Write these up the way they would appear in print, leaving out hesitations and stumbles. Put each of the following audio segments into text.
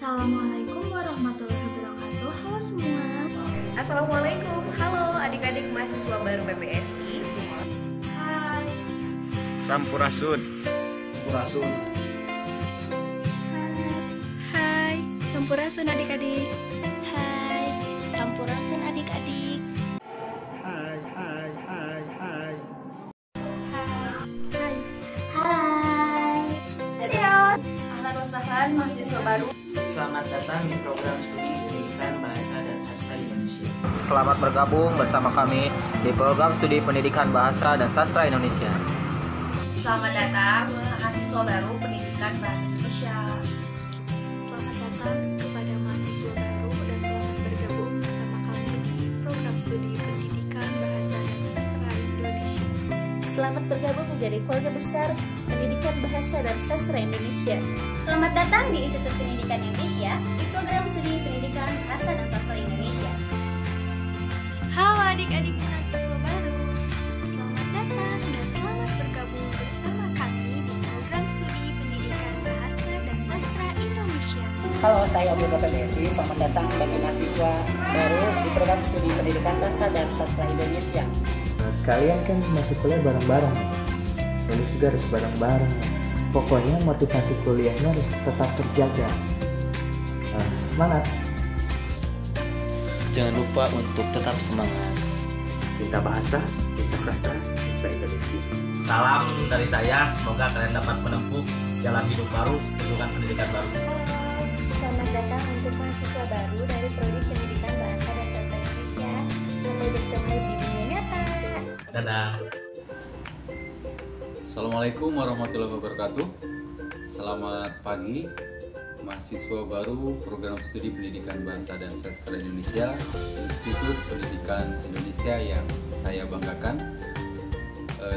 Assalamualaikum warahmatullahi wabarakatuh. Halo semua. Assalamualaikum, halo adik-adik mahasiswa baru PPSI. Hai. Sampurasun. Hai. Sampurasun adik-adik. Hai. Sampurasun adik-adik. Hai. Hai. Siap. Ahlan wa sahlan mahasiswa baru. Selamat datang di program studi pendidikan bahasa dan sastra Indonesia. Selamat bergabung bersama kami di program studi pendidikan bahasa dan sastra Indonesia. Selamat datang mahasiswa baru pendidikan bahasa Indonesia. Selamat datang kepada mahasiswa baru dan selamat bergabung bersama kami di program studi pendidikan bahasa dan sastra Indonesia. Selamat bergabung menjadi keluarga besar Pendidikan Bahasa dan Sastra Indonesia. Selamat datang di Institut Pendidikan Indonesia di program studi Pendidikan Bahasa dan Sastra Indonesia. Halo adik-adik mahasiswa baru. Selamat datang dan selamat bergabung bersama kami di program studi pendidikan bahasa dan sastra Indonesia. Halo, saya Abdul PPSI. Selamat datang bagi mahasiswa baru di program studi pendidikan bahasa dan sastra Indonesia. Kalian kan masuk kuliah bareng-bareng, lulus juga harus bareng-bareng. Pokoknya motivasi kuliahnya harus tetap terjaga. Semangat! Jangan lupa untuk tetap semangat. Cinta bahasa, cinta sastra, cinta Indonesia. Salam dari saya, semoga kalian dapat menempuh jalan hidup baru, lingkungan pendidikan baru. Selamat datang untuk mahasiswa baru dari Prodi Pendidikan Bahasa dan Sastra Indonesia. Sampai bertemu di dunia nyata. Dadah. Assalamualaikum warahmatullahi wabarakatuh. Selamat pagi mahasiswa baru program studi pendidikan bahasa dan sastra Indonesia, Institut Pendidikan Indonesia yang saya banggakan.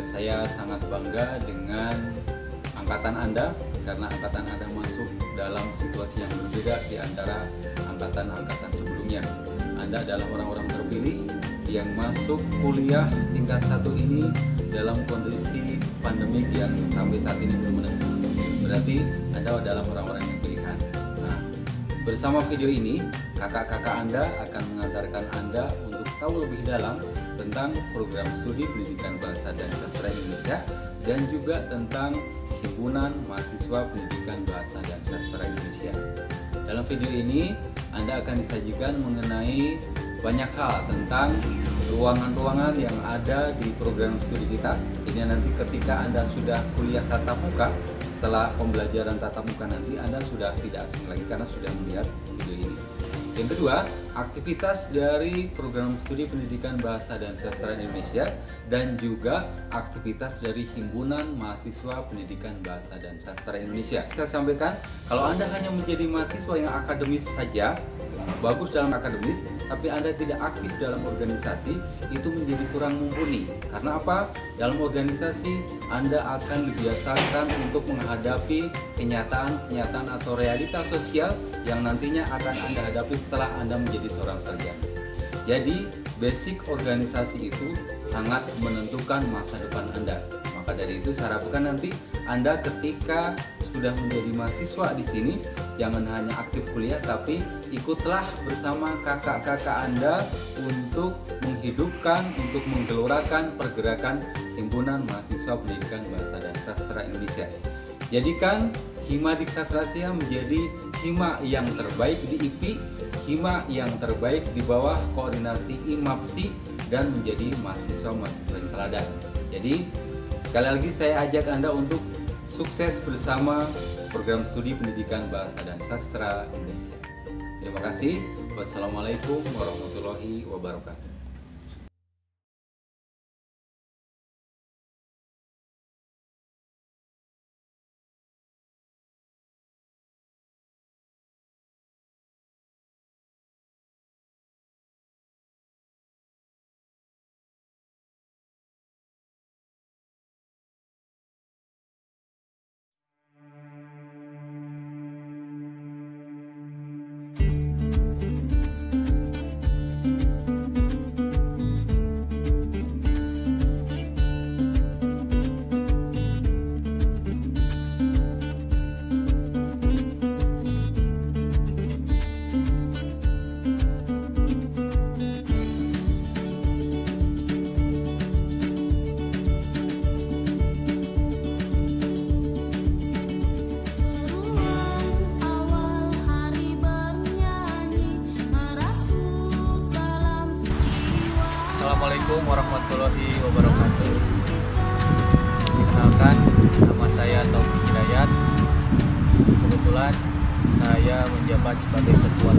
Saya sangat bangga dengan angkatan Anda karena angkatan Anda masuk dalam situasi yang berbeda di antara angkatan-angkatan sebelumnya. Anda adalah orang-orang terpilih yang masuk kuliah tingkat 1 ini dalam kondisi pandemik yang sampai saat ini belum menentu. Berarti Anda adalah orang-orang yang pilihan. Nah, bersama video ini, kakak-kakak Anda akan mengantarkan Anda untuk tahu lebih dalam tentang program studi pendidikan bahasa dan sastra Indonesia dan juga tentang Himpunan Mahasiswa Pendidikan Bahasa dan Sastra Indonesia. Dalam video ini, Anda akan disajikan mengenai banyak hal tentang ruangan-ruangan yang ada di program studi kita. Jadi nanti ketika Anda sudah kuliah tatap muka, setelah pembelajaran tatap muka nanti Anda sudah tidak asing lagi karena sudah melihat video ini. Yang kedua, aktivitas dari program studi pendidikan bahasa dan sastra Indonesia dan juga aktivitas dari Himpunan Mahasiswa Pendidikan Bahasa dan Sastra Indonesia. Kita sampaikan, kalau Anda hanya menjadi mahasiswa yang akademis saja, bagus dalam akademis, tapi Anda tidak aktif dalam organisasi, itu menjadi kurang mumpuni. Karena apa? Dalam organisasi, Anda akan dibiasakan untuk menghadapi kenyataan-kenyataan atau realitas sosial yang nantinya akan Anda hadapi setelah Anda menjadi seorang sarjana. Jadi, basic organisasi itu sangat menentukan masa depan Anda. Maka dari itu, saya harapkan nanti Anda ketika sudah menjadi mahasiswa di sini, jangan hanya aktif kuliah, tapi ikutlah bersama kakak-kakak Anda untuk menghidupkan, untuk menggelorakan pergerakan Himpunan Mahasiswa Pendidikan Bahasa dan Sastra Indonesia. Jadikan Hima Diksastrasya menjadi hima yang terbaik di IPI, hima yang terbaik di bawah koordinasi IMAPSI, dan menjadi mahasiswa-mahasiswa yang teladan. Jadi, sekali lagi saya ajak Anda untuk sukses bersama program studi pendidikan bahasa dan sastra Indonesia. Terima kasih. Wassalamualaikum warahmatullahi wabarakatuh. menjabat sebagai Ketua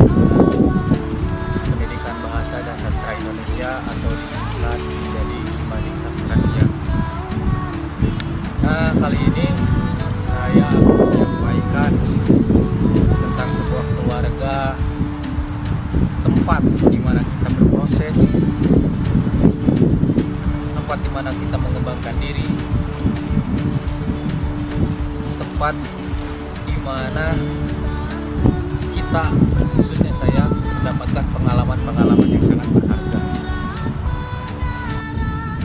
Pendidikan Bahasa dan Sastra Indonesia atau disingkat menjadi Himadik Sastrasia. Nah, kali ini saya akan menyampaikan tentang sebuah keluarga, tempat di mana kita berproses, tempat di mana kita mengembangkan diri, tempat di mana kita, khususnya saya, mendapatkan pengalaman-pengalaman yang sangat berharga.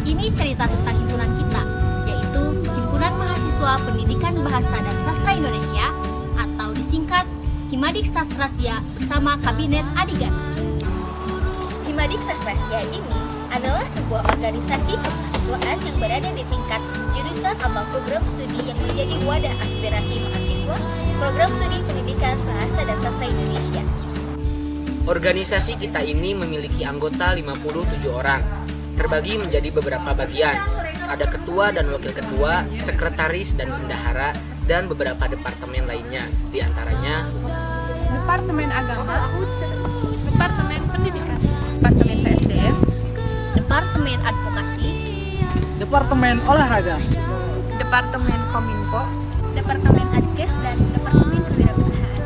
Ini cerita tentang himpunan kita, yaitu Himpunan Mahasiswa Pendidikan Bahasa dan Sastra Indonesia atau disingkat Himadik Sastrasia bersama Kabinet Adigan. Himadik Sastrasia ini adalah sebuah organisasi kemahasiswaan yang berada di tingkat jurusan atau program studi yang menjadi wadah aspirasi mahasiswa program studi pendidikan bahasa dan sastra Indonesia. Organisasi kita ini memiliki anggota 57 orang, terbagi menjadi beberapa bagian. Ada ketua dan wakil ketua, sekretaris dan bendahara, dan beberapa departemen lainnya, diantaranya Departemen Agama, Departemen Pendidikan, Departemen PSDM, Departemen Advokasi, Departemen Olahraga, Departemen Kominfo, Departemen Adkes, dan Departemen Kewirausahaan.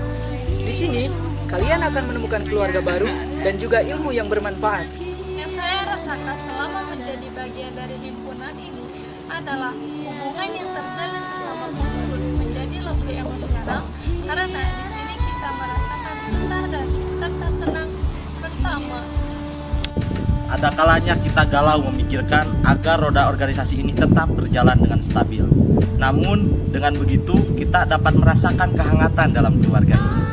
Di sini, kalian akan menemukan keluarga baru dan juga ilmu yang bermanfaat. Yang saya rasakan selama menjadi bagian dari himpunan ini adalah hubungan yang terjalin sesama pengurus menjadi lebih emosional karena di sini kita merasakan susah dan serta senang bersama. Ada kalanya kita galau memikirkan agar roda organisasi ini tetap berjalan dengan stabil. Namun dengan begitu kita dapat merasakan kehangatan dalam keluarga ini.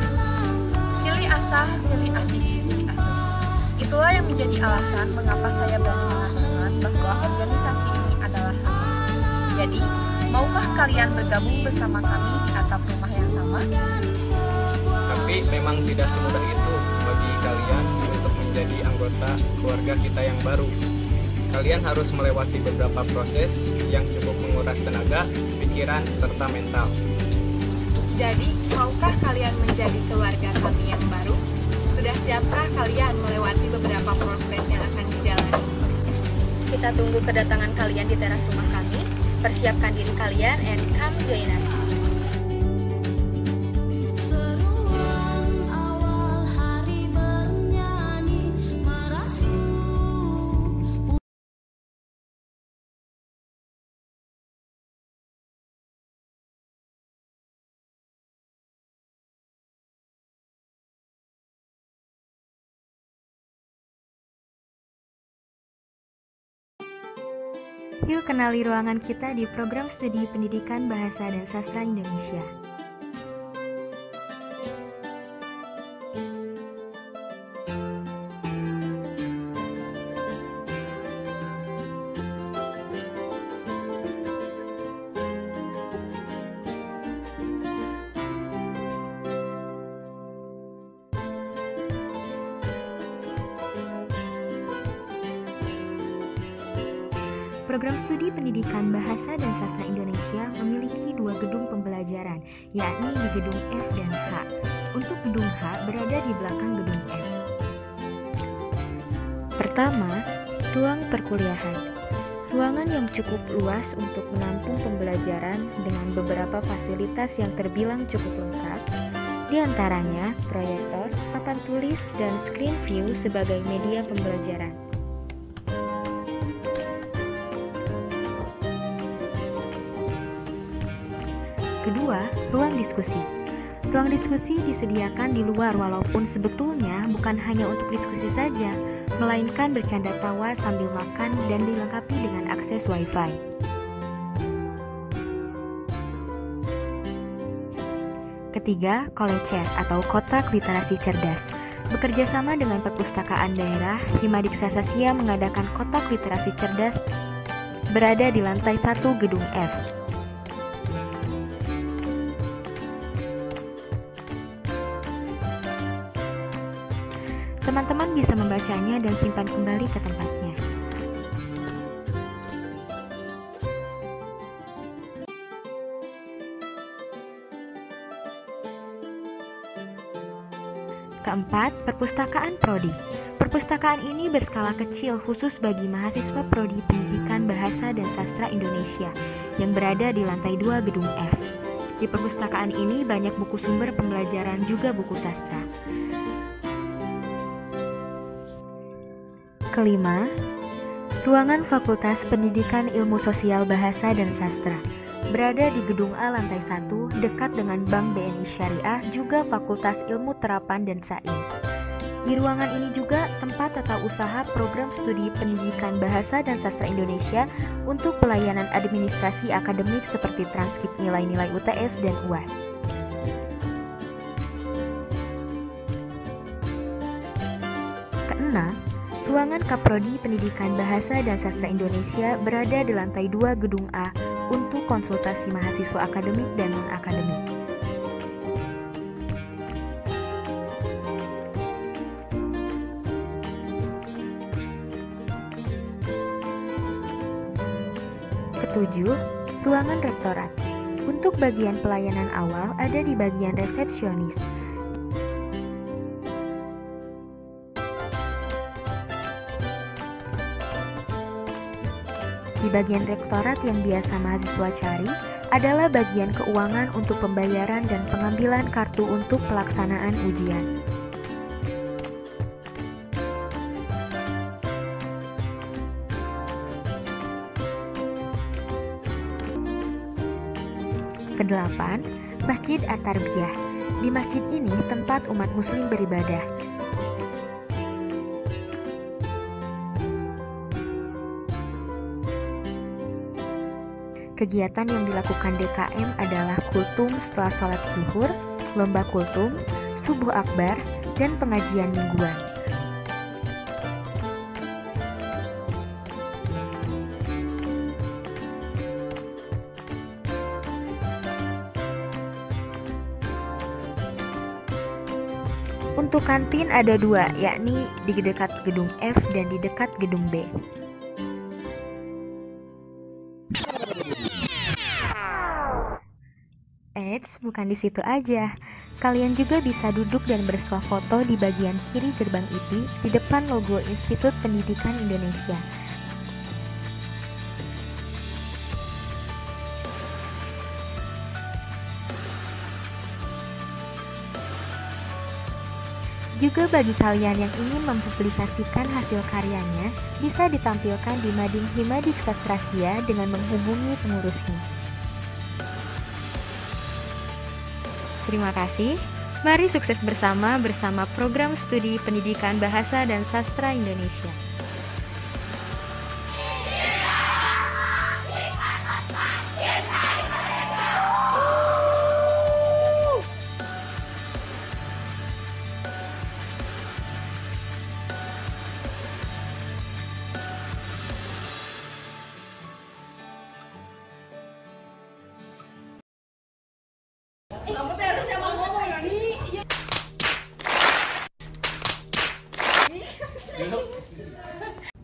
Silih asah, silih asih, silih asuh. Itulah yang menjadi alasan mengapa saya berani mengatakan bahwa organisasi ini adalah hati. Jadi, maukah kalian bergabung bersama kami di atap rumah yang sama? Tapi memang tidak semudah itu bagi kalian untuk menjadi anggota keluarga kita yang baru. Kalian harus melewati beberapa proses yang cukup menguras tenaga, pikiran, serta mental. Jadi, maukah kalian menjadi keluarga kami yang baru? Sudah siapkah kalian melewati beberapa proses yang akan dijalani? Kita tunggu kedatangan kalian di teras rumah kami. Persiapkan diri kalian and come join us. Yuk kenali ruangan kita di program studi Pendidikan Bahasa dan Sastra Indonesia. Program Studi Pendidikan Bahasa dan Sastra Indonesia memiliki 2 gedung pembelajaran, yakni di gedung F dan H. Untuk gedung H berada di belakang gedung F. Pertama, ruang perkuliahan. Ruangan yang cukup luas untuk menampung pembelajaran dengan beberapa fasilitas yang terbilang cukup lengkap, di antaranya proyektor, papan tulis, dan screen view sebagai media pembelajaran. Kedua, ruang diskusi. Ruang diskusi disediakan di luar walaupun sebetulnya bukan hanya untuk diskusi saja, melainkan bercanda tawa sambil makan dan dilengkapi dengan akses Wi-Fi. Ketiga, kolecer atau kotak literasi cerdas. Bekerja sama dengan perpustakaan daerah, Himadik Sastrasia mengadakan kotak literasi cerdas berada di lantai 1 gedung F. Teman-teman bisa membacanya dan simpan kembali ke tempatnya. Keempat, perpustakaan prodi. Perpustakaan ini berskala kecil khusus bagi mahasiswa prodi Pendidikan Bahasa dan Sastra Indonesia yang berada di lantai 2 gedung F. Di perpustakaan ini banyak buku sumber pembelajaran juga buku sastra. Kelima, ruangan Fakultas Pendidikan Ilmu Sosial Bahasa dan Sastra. Berada di gedung A lantai 1, dekat dengan Bank BNI Syariah, juga Fakultas Ilmu Terapan dan Sains. Di ruangan ini juga tempat tata usaha program studi pendidikan bahasa dan sastra Indonesia untuk pelayanan administrasi akademik seperti transkrip nilai-nilai UTS dan UAS. Keenam, ruangan Kaprodi Pendidikan Bahasa dan Sastra Indonesia berada di lantai 2 gedung A untuk konsultasi mahasiswa akademik dan non-akademik. Ketujuh, ruangan rektorat. Untuk bagian pelayanan awal ada di bagian resepsionis. Di bagian rektorat yang biasa mahasiswa cari adalah bagian keuangan untuk pembayaran dan pengambilan kartu untuk pelaksanaan ujian. Kedelapan, Masjid At-Tarbiyah. Di masjid ini tempat umat muslim beribadah. Kegiatan yang dilakukan DKM adalah kultum setelah sholat zuhur, lomba kultum, subuh akbar, dan pengajian mingguan. Untuk kantin ada dua, yakni di dekat gedung F dan di dekat gedung B. Eits, bukan di situ aja. Kalian juga bisa duduk dan bersuah foto di bagian kiri gerbang IPI di depan logo Institut Pendidikan Indonesia. Juga bagi kalian yang ingin mempublikasikan hasil karyanya, bisa ditampilkan di Mading Himadik Sastrasia dengan menghubungi pengurusnya. Terima kasih. Mari sukses bersama program studi Pendidikan Bahasa dan Sastra Indonesia.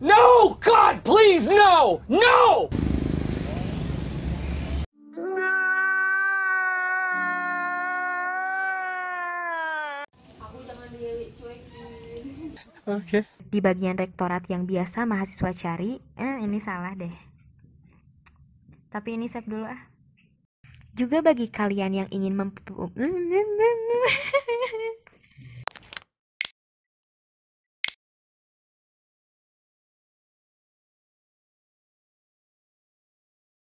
No! God, please, no! No! Oke. Di bagian rektorat yang biasa mahasiswa cari, ini salah deh. Tapi ini save dulu ah. Juga bagi kalian yang ingin